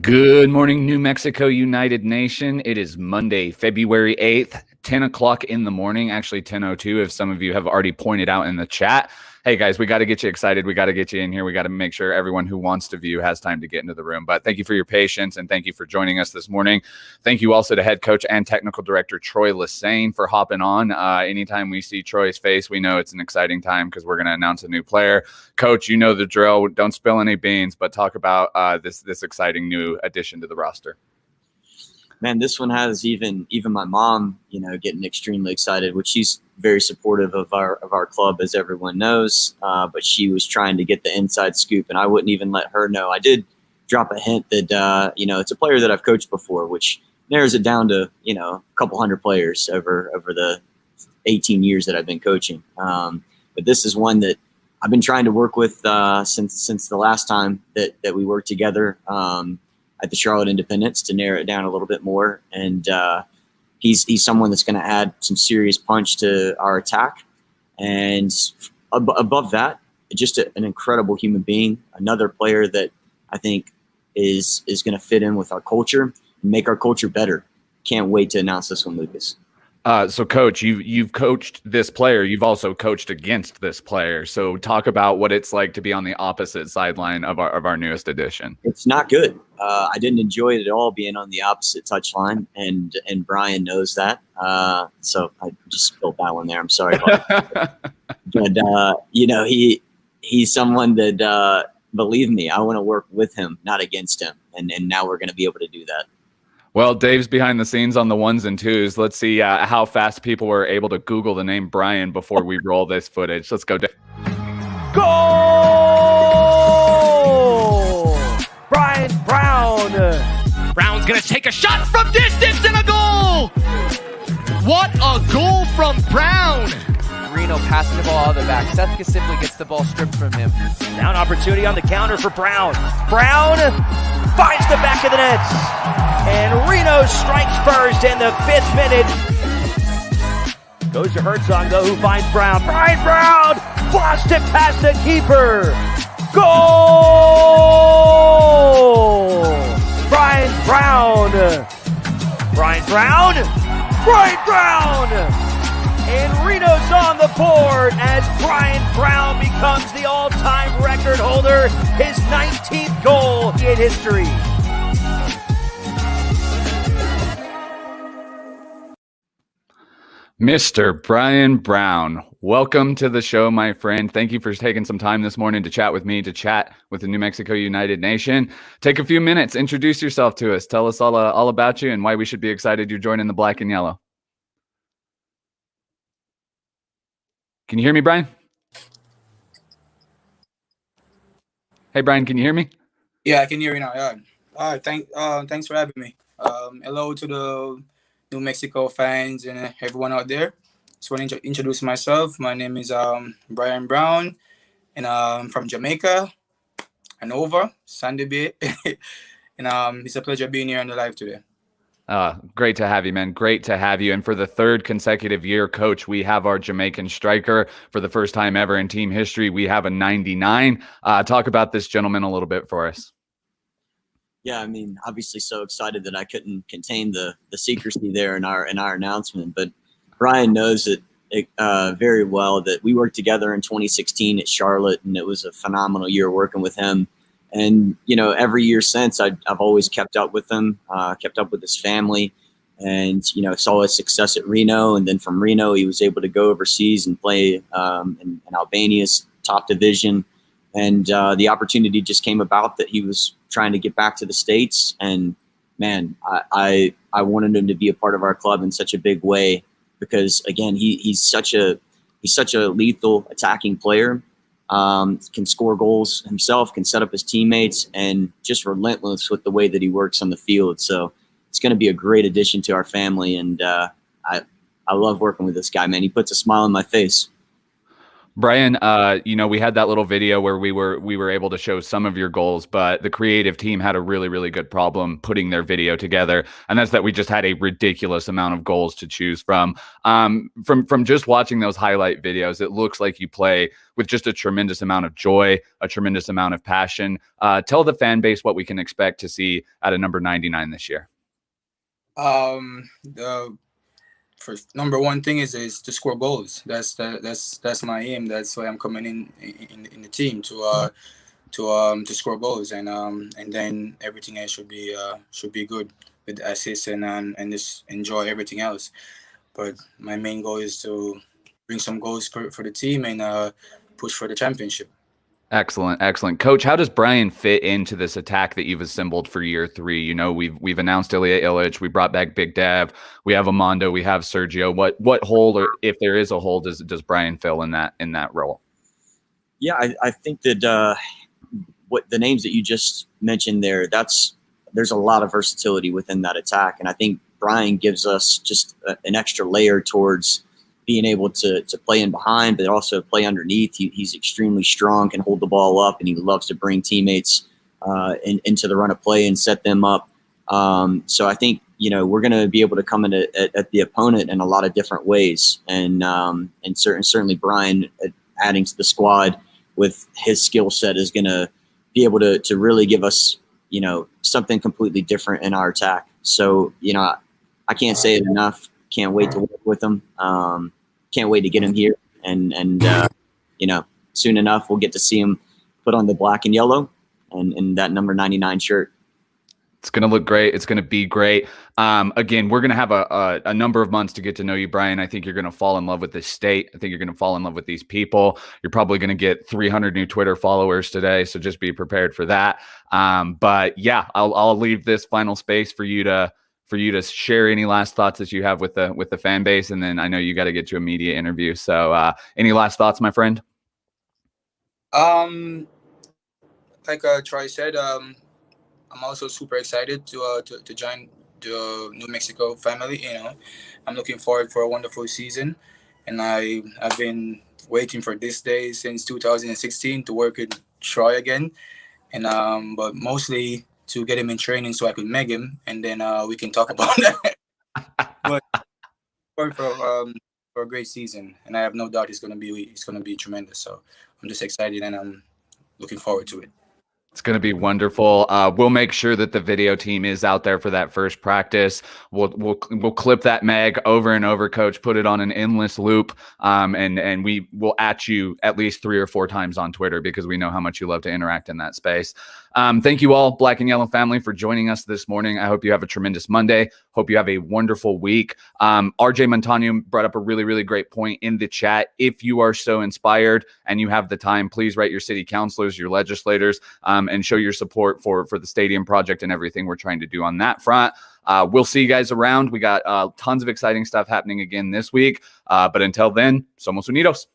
Good morning, New Mexico United Nation. It is Monday, February 8th, 10 o'clock in the morning, actually 10:02 if some of you have already pointed out in the chat. Hey, guys, we got to get you excited. We got to get you in here. We got to make sure everyone who wants to view has time to get into the room. But thank you for your patience, and thank you for joining us this morning. Thank you also to head coach and technical director Troy Lesane for hopping on. Anytime we see Troy's face, we know it's an exciting time because we're going to announce a new player. Coach, you know the drill. Don't spill any beans, but talk about this exciting new addition to the roster. Man, this one has even my mom, getting extremely excited, which she's very supportive of our club, as everyone knows. But she was trying to get the inside scoop, and I wouldn't even let her know. I did drop a hint that it's a player that I've coached before, which narrows it down to a couple hundred players over the 18 years that I've been coaching. But this is one that I've been trying to work with since the last time that we worked together. At the Charlotte Independence to narrow it down a little bit more. And he's someone that's going to add some serious punch to our attack. And above that, just an incredible human being, another player that I think is going to fit in with our culture and make our culture better. Can't wait to announce this one, Lucas. So, Coach, you've coached this player. You've also coached against this player. So talk about what it's like to be on the opposite sideline of our newest addition. It's not good. I didn't enjoy it at all being on the opposite touchline, and Brian knows that. So I just spilled that one there. I'm sorry. But, he's someone that, believe me, I want to work with him, not against him. And now we're going to be able to do that. Well, Dave's behind the scenes on the ones and twos. Let's see how fast people were able to Google the name Brian before we roll this footage. Let's go, Dave. Goal! Brian Brown. Brown's going to take a shot from distance and a goal! What a goal from Brown! Reno passing the ball out of the back. Seth simply gets the ball stripped from him. Down opportunity on the counter for Brown. Brown finds the back of the net. And Reno strikes first in the 5th minute. Goes to Herzog, though, who finds Brown. Brian Brown blasts it past the keeper. Goal! Brian Brown. Brian Brown. Brian Brown. And Reno's on the board as Brian Brown becomes the all-time record holder, his 19th goal in history. Mr. Brian Brown, welcome to the show, my friend. Thank you for taking some time this morning to chat with me, to chat with the New Mexico United Nation. Take a few minutes, introduce yourself to us. Tell us all about you and why we should be excited you're joining the Black and Yellow. Can you hear me, Brian? Hey, Brian, can you hear me? Yeah, I can hear you now. Yeah. All right. Thanks for having me. Hello to the New Mexico fans and everyone out there. Just want to introduce myself. My name is Brian Brown, and I'm from Jamaica, Hanover, Sandy Bay. And it's a pleasure being here on the live today. Great to have you, man. Great to have you. And for the 3rd consecutive year, Coach, we have our Jamaican striker. For the first time ever in team history, we have a 99. Talk about this gentleman a little bit for us. Yeah, I mean, obviously so excited that I couldn't contain the secrecy there in our announcement. But Brian knows it very well that we worked together in 2016 at Charlotte, and it was a phenomenal year working with him. And, every year since, I've always kept up with him, kept up with his family, and, saw his success at Reno. And then from Reno, he was able to go overseas and play in Albania's top division. And the opportunity just came about that he was trying to get back to the States. And, man, I wanted him to be a part of our club in such a big way because, again, he's such a lethal attacking player. Can score goals himself, can set up his teammates, and just relentless with the way that he works on the field. So it's going to be a great addition to our family, and I love working with this guy, man. He puts a smile on my face. Brian, we had that little video where we were able to show some of your goals, but the creative team had a really, really good problem putting their video together, and that's that we just had a ridiculous amount of goals to choose from. From just watching those highlight videos, it looks like you play with just a tremendous amount of joy, a tremendous amount of passion. Tell the fan base what we can expect to see out of number 99 this year. The first number one thing is to score goals. That's my aim. That's why I'm coming in the team to score goals, and then everything else should be good with assists and just enjoy everything else. But my main goal is to bring some goals for the team and push for the championship. Excellent, excellent. Coach, how does Brian fit into this attack that you've assembled for year 3? We've announced Ilya Illich, we brought back Big Dev, we have Amando, we have Sergio. What hole, or if there is a hole, does Brian fill in that role? Yeah, I think that what the names that you just mentioned there's a lot of versatility within that attack, and I think Brian gives us just an extra layer towards being able to play in behind, but also play underneath. He's extremely strong, can hold the ball up, and he loves to bring teammates into the run of play and set them up. So I think, we're going to be able to come in at the opponent in a lot of different ways. And certainly Brian adding to the squad with his skill set is going to be able to really give us, something completely different in our attack. So, I can't say it enough. Can't wait to work with him. Can't wait to get him here, and soon enough we'll get to see him put on the black and yellow and that number 99 shirt. It's going to look great. It's going to be great. Again, we're going to have a number of months to get to know you, Brian. I think you're going to fall in love with this state. I think you're going to fall in love with these people. You're probably going to get 300 new Twitter followers today, so just be prepared for that. But yeah, I'll leave this final space for you to share any last thoughts that you have with the fan base, and then I know you got to get to a media interview. So, any last thoughts, my friend? Like Troy said, I'm also super excited to join the New Mexico family. I'm looking forward for a wonderful season, and I've been waiting for this day since 2016 to work with Troy again, and but mostly to get him in training so I could meg him, and then we can talk about that. But for a great season, and I have no doubt it's gonna be tremendous. So I'm just excited, and I'm looking forward to it. It's going to be wonderful. We'll make sure that the video team is out there for that first practice. We'll clip that mag over and over, Coach. Put it on an endless loop, and we will at you at least 3 or 4 times on Twitter because we know how much you love to interact in that space. Thank you all, Black and Yellow family, for joining us this morning. I hope you have a tremendous Monday. Hope you have a wonderful week. RJ Montano brought up a really, really great point in the chat. If you are so inspired and you have the time, please write your city councilors, your legislators, and show your support for the stadium project and everything we're trying to do on that front. We'll see you guys around. We got tons of exciting stuff happening again this week. But until then, somos unidos.